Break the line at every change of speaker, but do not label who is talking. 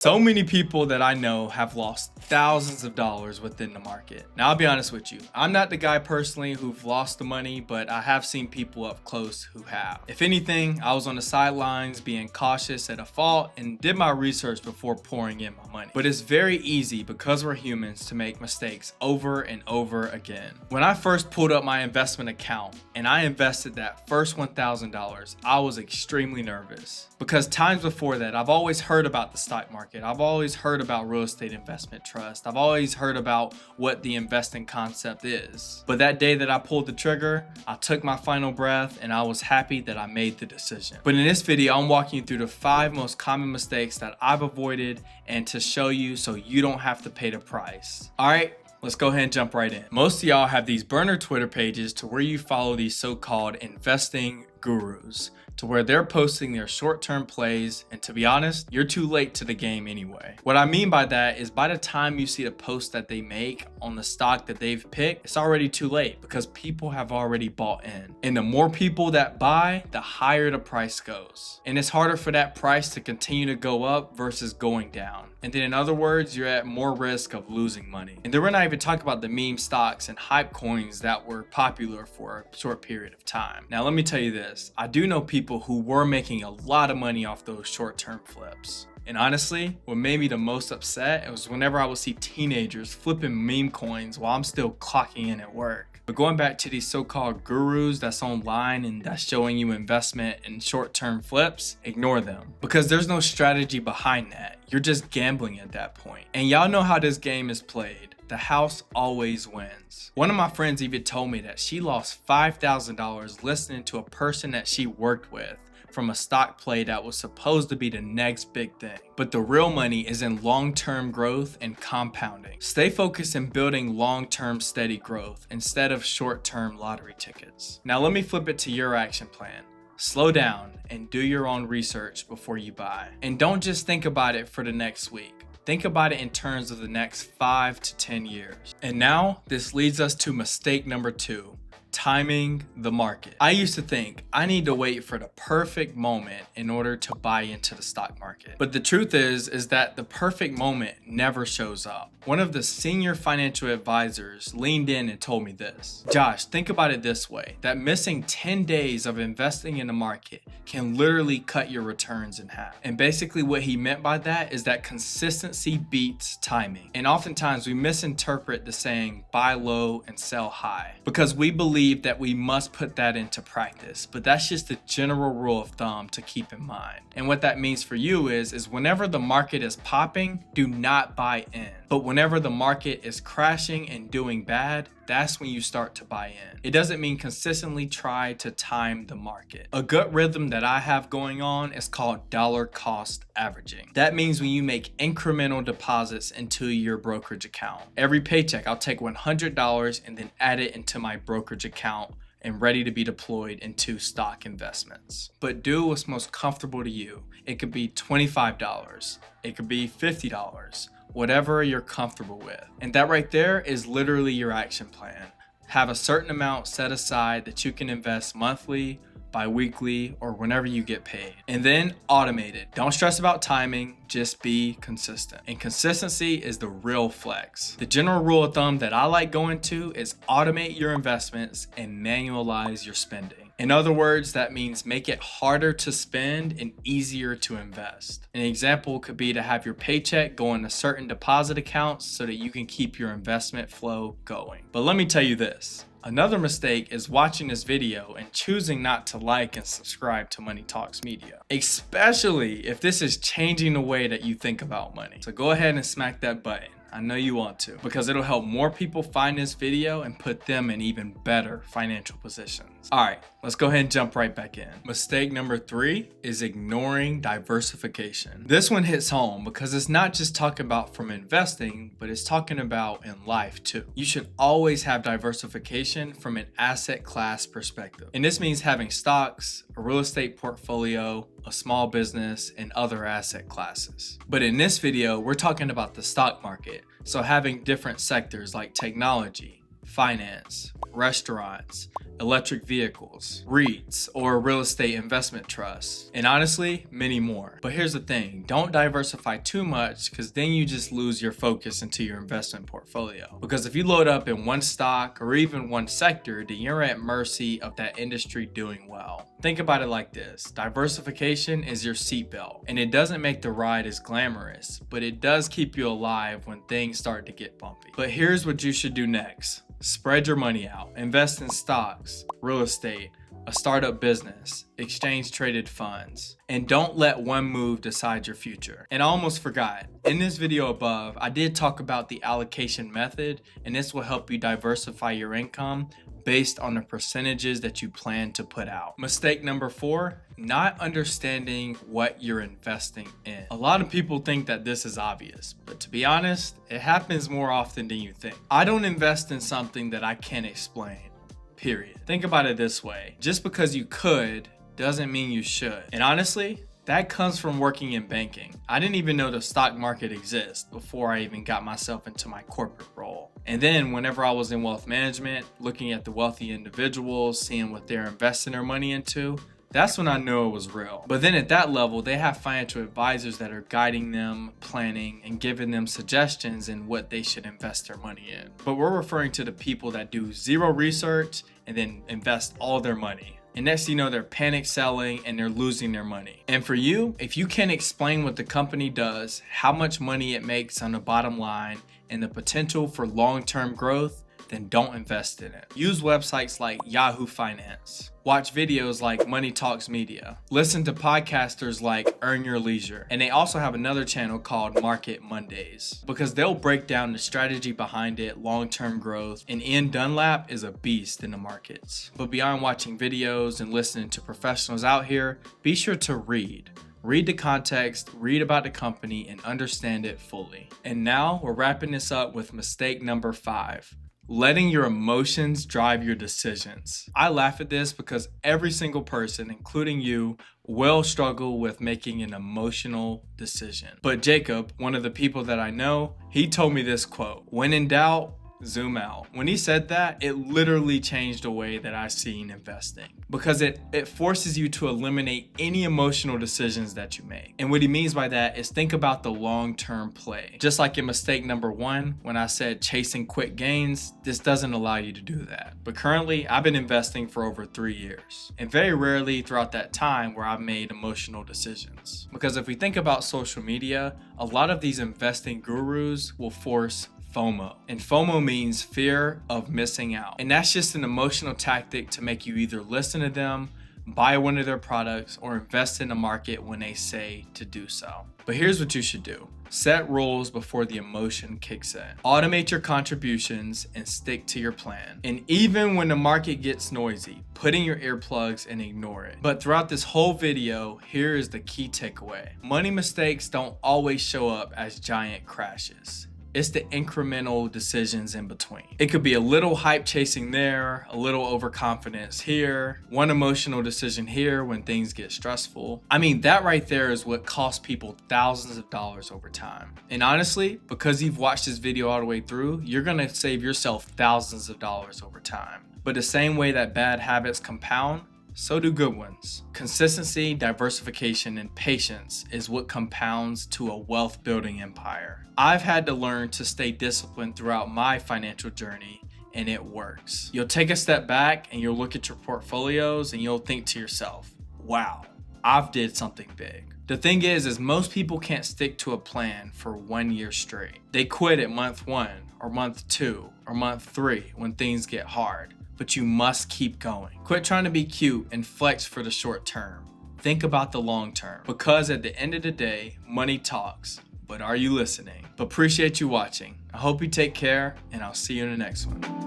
So many people that I know have lost thousands of dollars within the market. Now, I'll be honest with you. I'm not the guy personally who've lost the money, but I have seen people up close who have. If anything, I was on the sidelines being cautious at a fault and did my research before pouring in my money. But it's very easy because we're humans to make mistakes over and over again. When I first pulled up my investment account and I invested that first $1,000, I was extremely nervous because times before that, I've always heard about the stock market. I've always heard about real estate investment trust. I've always heard about what the investing concept is. But that day that I pulled the trigger, I took my final breath and I was happy that I made the decision. But in this video, I'm walking you through the 5 most common mistakes that I've avoided and to show you so you don't have to pay the price. All right. Let's go ahead and jump right in. Most of y'all have these burner Twitter pages to where you follow these so-called investing gurus, to where they're posting their short-term plays, and to be honest, you're too late to the game anyway. What I mean by that is by the time you see the post that they make on the stock that they've picked, it's already too late because people have already bought in. And the more people that buy, the higher the price goes. And it's harder for that price to continue to go up versus going down. And then in other words, you're at more risk of losing money. And then we're not even talking about the meme stocks and hype coins that were popular for a short period of time. Now, let me tell you this. I do know people who were making a lot of money off those short-term flips. And honestly, what made me the most upset was whenever I would see teenagers flipping meme coins while I'm still clocking in at work. But going back to these so-called gurus that's online and that's showing you investment in short-term flips, ignore them. Because there's no strategy behind that. You're just gambling at that point. And y'all know how this game is played. The house always wins. One of my friends even told me that she lost $5,000 listening to a person that she worked with from a stock play that was supposed to be the next big thing. But the real money is in long-term growth and compounding. Stay focused in building long-term steady growth instead of short-term lottery tickets. Now let me flip it to your action plan. Slow down and do your own research before you buy. And don't just think about it for the next week. Think about it in terms of the next 5 to 10 years. And now this leads us to mistake number 2. Timing the market. I used to think I need to wait for the perfect moment in order to buy into the stock market. But the truth is that the perfect moment never shows up. One of the senior financial advisors leaned in and told me this. Josh, think about it this way, that missing 10 days of investing in the market can literally cut your returns in half. And basically what he meant by that is that consistency beats timing. And oftentimes we misinterpret the saying buy low and sell high because we believe that we must put that into practice, but that's just a general rule of thumb to keep in mind. And what that means for you is whenever the market is popping, do not buy in. But whenever the market is crashing and doing bad, that's when you start to buy in. It doesn't mean consistently try to time the market. A good rhythm that I have going on is called dollar cost averaging. That means when you make incremental deposits into your brokerage account. Every paycheck, I'll take $100 and then add it into my brokerage account and ready to be deployed into stock investments. But do what's most comfortable to you. It could be $25, it could be $50, whatever you're comfortable with. And that right there is literally your action plan. Have a certain amount set aside that you can invest monthly, bi-weekly, or whenever you get paid. And then automate it. Don't stress about timing, just be consistent. And consistency is the real flex. The general rule of thumb that I like going to is automate your investments and manualize your spending. In other words, that means make it harder to spend and easier to invest. An example could be to have your paycheck go into certain deposit accounts so that you can keep your investment flow going. But let me tell you this. Another mistake is watching this video and choosing not to like and subscribe to Money Talks Media, especially if this is changing the way that you think about money. So go ahead and smack that button. I know you want to, because it'll help more people find this video and put them in even better financial positions. All right, let's go ahead and jump right back in. Mistake number 3 is ignoring diversification. This one hits home because it's not just talking about from investing, but it's talking about in life too. You should always have diversification from an asset class perspective. And this means having stocks, a real estate portfolio, a small business, and other asset classes. But in this video, we're talking about the stock market. So having different sectors like technology, finance, restaurants, electric vehicles, REITs, or real estate investment trusts, and honestly, many more. But here's the thing, don't diversify too much because then you just lose your focus into your investment portfolio. Because if you load up in one stock or even one sector, then you're at mercy of that industry doing well. Think about it like this, diversification is your seatbelt, and it doesn't make the ride as glamorous, but it does keep you alive when things start to get bumpy. But here's what you should do next. Spread your money out. Invest in stocks, real estate, a startup business, exchange traded funds, and don't let one move decide your future. And I almost forgot, in this video above, I did talk about the allocation method, and this will help you diversify your income based on the percentages that you plan to put out. Mistake number 4, not understanding what you're investing in. A lot of people think that this is obvious, but to be honest, it happens more often than you think. I don't invest in something that I can't explain, period. Think about it this way, just because you could doesn't mean you should. And honestly, that comes from working in banking. I didn't even know the stock market exists before I even got myself into my corporate role. And then whenever I was in wealth management, looking at the wealthy individuals, seeing what they're investing their money into, that's when I knew it was real. But then at that level, they have financial advisors that are guiding them, planning, and giving them suggestions in what they should invest their money in. But we're referring to the people that do zero research and then invest all their money. And next thing you know, they're panic selling and they're losing their money. And for you, if you can't explain what the company does, how much money it makes on the bottom line, and the potential for long-term growth, then don't invest in it. Use websites like Yahoo Finance. Watch videos like Money Talks Media. Listen to podcasters like Earn Your Leisure. And they also have another channel called Market Mondays, because they'll break down the strategy behind it, long-term growth, and Ian Dunlap is a beast in the markets. But beyond watching videos and listening to professionals out here, be sure to read. Read the context, read about the company, and understand it fully. And now we're wrapping this up with mistake number 5. Letting your emotions drive your decisions. I laugh at this because every single person, including you, will struggle with making an emotional decision. But Jacob, one of the people that I know, he told me this quote, "When in doubt, zoom out." When he said that, it literally changed the way that I seen investing, because it forces you to eliminate any emotional decisions that you make. And what he means by that is think about the long-term play. Just like in mistake number 1, when I said chasing quick gains, this doesn't allow you to do that. But currently, I've been investing for over 3 years, and very rarely throughout that time where I've made emotional decisions. Because if we think about social media, a lot of these investing gurus will force FOMO. And FOMO means fear of missing out. And that's just an emotional tactic to make you either listen to them, buy one of their products, or invest in the market when they say to do so. But here's what you should do. Set rules before the emotion kicks in. Automate your contributions and stick to your plan. And even when the market gets noisy, put in your earplugs and ignore it. But throughout this whole video, here is the key takeaway. Money mistakes don't always show up as giant crashes. It's the incremental decisions in between. It could be a little hype chasing there, a little overconfidence here, one emotional decision here when things get stressful. I mean, that right there is what costs people thousands of dollars over time. And honestly, because you've watched this video all the way through, you're gonna save yourself thousands of dollars over time. But the same way that bad habits compound, so do good ones. Consistency, diversification, and patience is what compounds to a wealth building empire. I've had to learn to stay disciplined throughout my financial journey, and it works. You'll take a step back and you'll look at your portfolios and you'll think to yourself, wow, I've did something big. The thing is most people can't stick to a plan for 1 year straight. They quit at month 1 or month 2 or month 3 when things get hard. But you must keep going. Quit trying to be cute and flex for the short term. Think about the long term, because at the end of the day, money talks, but are you listening? Appreciate you watching. I hope you take care, and I'll see you in the next one.